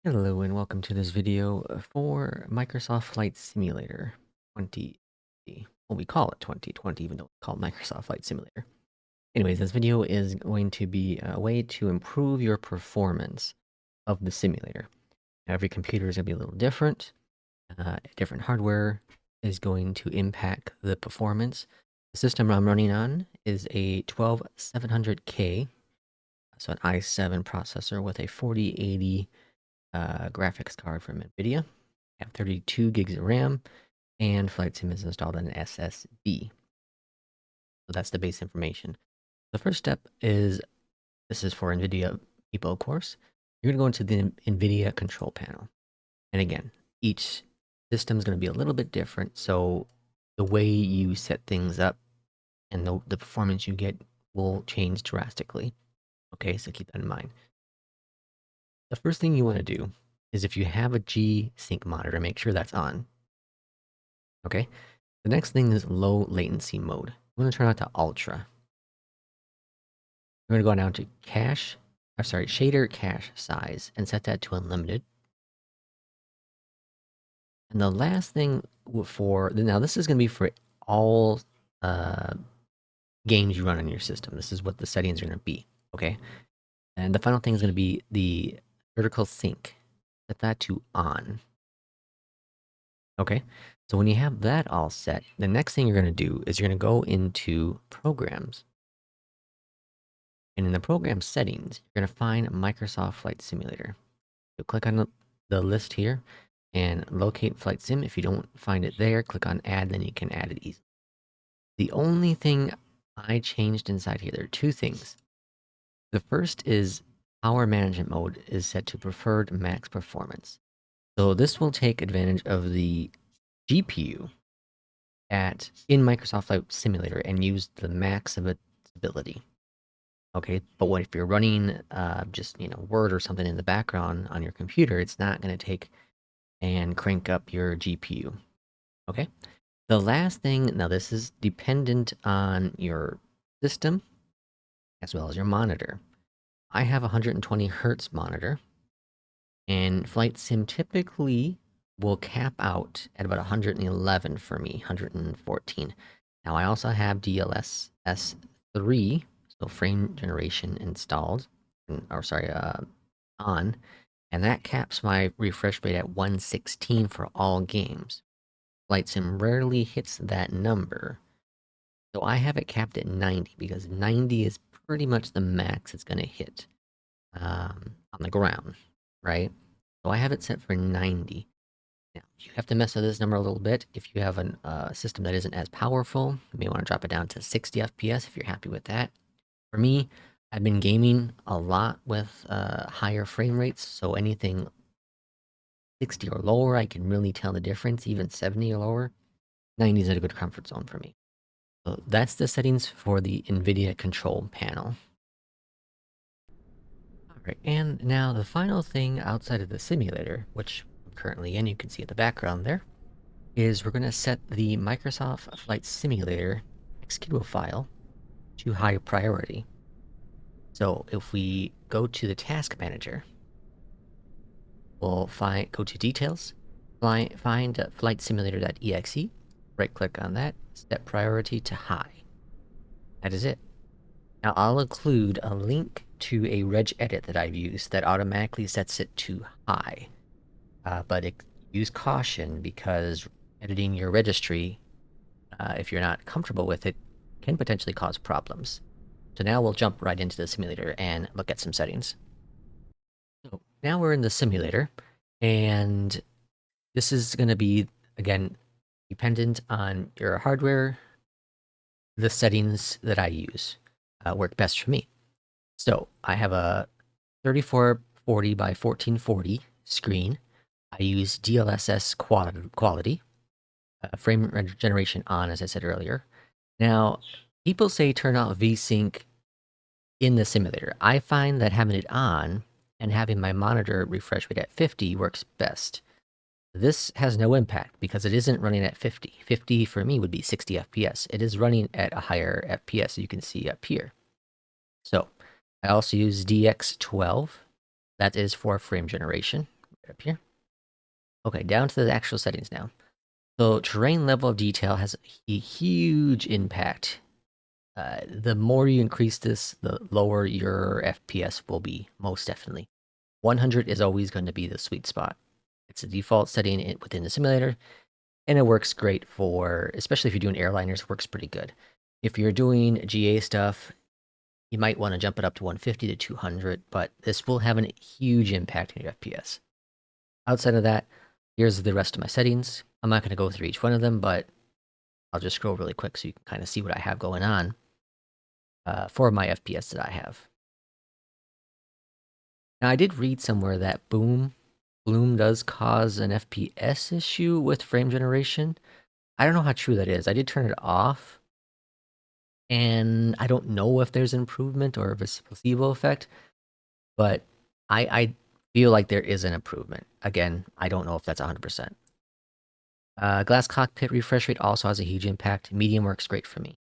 Hello and welcome to this video for Microsoft Flight Simulator 20. Well, we call it 2020, even though it's called Microsoft Flight Simulator. Anyways, this video is going to be a way to improve your performance of the simulator. Now, every computer is going to be a little different. Different hardware is going to impact the performance. The system I'm running on is a 12700K, so an i7 processor with a 4080 graphics card from NVIDIA. I have 32 gigs of RAM, and Flight Sim is installed on an SSD. So that's the base information. The first step is, this is for NVIDIA people, of course. You're going to go into the NVIDIA control panel. And again, each system is going to be a little bit different. So the way you set things up and the performance you get will change drastically. Okay, so keep that in mind. The first thing you want to do is, if you have a G-Sync monitor, make sure that's on. Okay, the next thing is low latency mode. I'm going to turn it to ultra. I'm going to go down to shader cache size and set that to unlimited. And the last thing now this is going to be for all games you run on your system. This is what the settings are going to be. Okay, and the final thing is going to be the vertical sync. Set that to on. Okay, so when you have that all set, the next thing you're going to do is you're going to go into programs. And in the program settings, you're going to find Microsoft Flight Simulator. So click on the list here and locate Flight Sim. If you don't find it there, click on add, then you can add it easily. The only thing I changed inside here, there are two things. The first is power management mode is set to preferred max performance. So this will take advantage of the GPU in Microsoft Flight Simulator and use the max of its ability. Okay, but what if you're running just Word or something in the background on your computer? It's not going to take and crank up your GPU. Okay, the last thing, now this is dependent on your system as well as your monitor. I have a 120 hertz monitor, and Flight Sim typically will cap out at about 111 for me, 114. Now I also have DLSS 3, so frame generation installed, on, and that caps my refresh rate at 116 for all games. Flight Sim rarely hits that number, so I have it capped at 90 because 90 is pretty much the max it's going to hit on the ground, right? So I have it set for 90. Now, you have to mess with this number a little bit. If you have a system that isn't as powerful, you may want to drop it down to 60 FPS if you're happy with that. For me, I've been gaming a lot with higher frame rates, so anything 60 or lower, I can really tell the difference. Even 70 or lower, 90 is a good comfort zone for me. So that's the settings for the NVIDIA control panel. Alright, and now the final thing outside of the simulator, which I'm currently in, you can see in the background there, is we're going to set the Microsoft Flight Simulator executable file to high priority. So if we go to the task manager, we'll go to details, find flightsimulator.exe, right click on that, set priority to high. That is it. Now I'll include a link to a regedit that I've used that automatically sets it to high. But use caution, because editing your registry, if you're not comfortable with it, can potentially cause problems. So now we'll jump right into the simulator and look at some settings. So now we're in the simulator, and this is going to be, again, dependent on your hardware. The settings that I use work best for me. So I have a 3440 by 1440 screen. I use DLSS quality, frame generation on, as I said earlier. Now, people say turn off VSync in the simulator. I find that having it on and having my monitor refresh rate at 50 works best. This has no impact because it isn't running at 50. 50 for me would be 60 FPS. It is running at a higher FPS, you can see up here. So I also use DX12. That is for frame generation. Up here. Okay, down to the actual settings now. So terrain level of detail has a huge impact. The more you increase this, the lower your FPS will be, most definitely. 100 is always going to be the sweet spot. It's a default setting within the simulator, and it works great for, especially if you're doing airliners, it works pretty good. If you're doing GA stuff, you might want to jump it up to 150 to 200, but this will have a huge impact on your FPS. Outside of that, here's the rest of my settings. I'm not going to go through each one of them, but I'll just scroll really quick so you can kind of see what I have going on for my FPS that I have. Now, I did read somewhere that bloom does cause an FPS issue with frame generation. I don't know how true that is. I did turn it off, and I don't know if there's an improvement or if it's a placebo effect, but I feel like there is an improvement. Again, I don't know if that's 100%. Glass cockpit refresh rate also has a huge impact. Medium works great for me.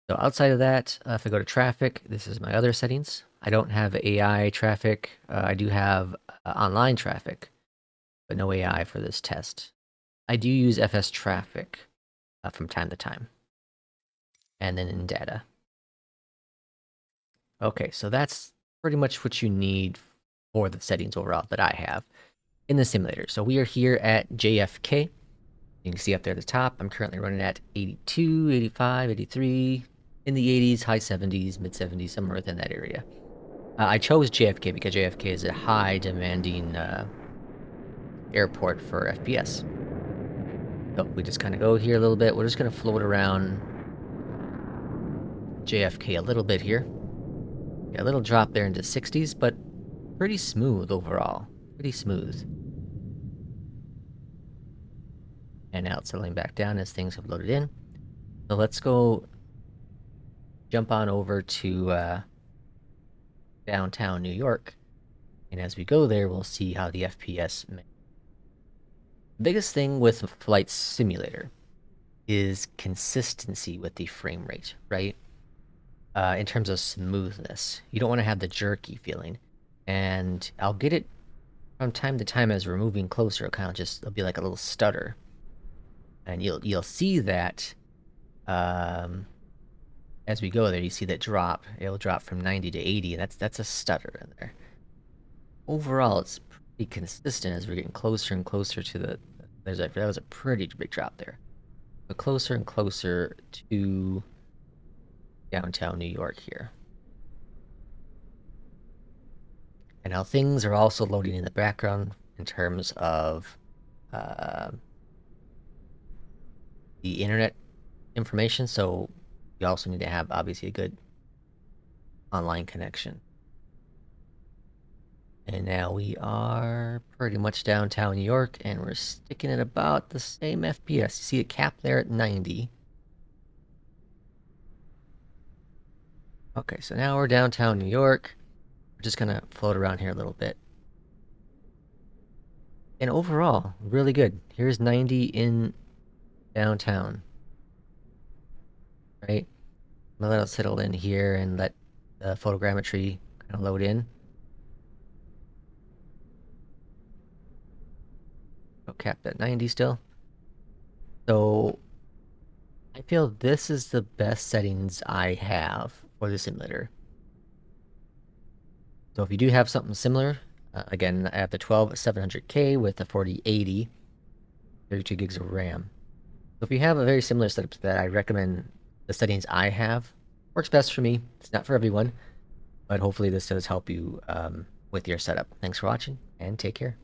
So outside of that, if I go to traffic, this is my other settings. I don't have AI traffic. I do have online traffic, but no AI for this test. I do use FS traffic from time to time. And then in data. Okay, so that's pretty much what you need for the settings overall that I have in the simulator. So we are here at JFK. You can see up there at the top, I'm currently running at 82, 85, 83, in the 80s, high 70s, mid 70s, somewhere within that area. I chose JFK because JFK is a high demanding airport for FPS. So we just kind of go here a little bit. We're just going to float around JFK a little bit here. Yeah, a little drop there into 60s, but pretty smooth overall. Pretty smooth. And now it's settling back down as things have loaded in. So let's go jump on over to downtown New York. And as we go there, we'll see how the FPS... The biggest thing with Flight Simulator is consistency with the frame rate, right? In terms of smoothness. You don't want to have the jerky feeling. And I'll get it from time to time as we're moving closer. It'll be like a little stutter. And you'll see that as we go there, you see that drop. It'll drop from 90 to 80, and that's a stutter in there. Overall, it's pretty consistent as we're getting closer and closer to the... that was a pretty big drop there. But closer and closer to downtown New York here. And now things are also loading in the background in terms of the internet information, so you also need to have, obviously, a good online connection. And now we are pretty much downtown New York, and we're sticking at about the same FPS. You see a cap there at 90. Okay, so now we're downtown New York. We're just gonna float around here a little bit. And overall, really good. Here's 90 in downtown. Right? I'm gonna let it settle in here and let the photogrammetry kind of load in. Oh, capped at 90 still. So I feel this is the best settings I have for the simulator. So if you do have something similar, again, I have the 12700K with the 4080, 32 gigs of RAM. So if you have a very similar setup to that, I recommend the settings I have. Works best for me. It's not for everyone, but hopefully this does help you with your setup. Thanks for watching, and take care.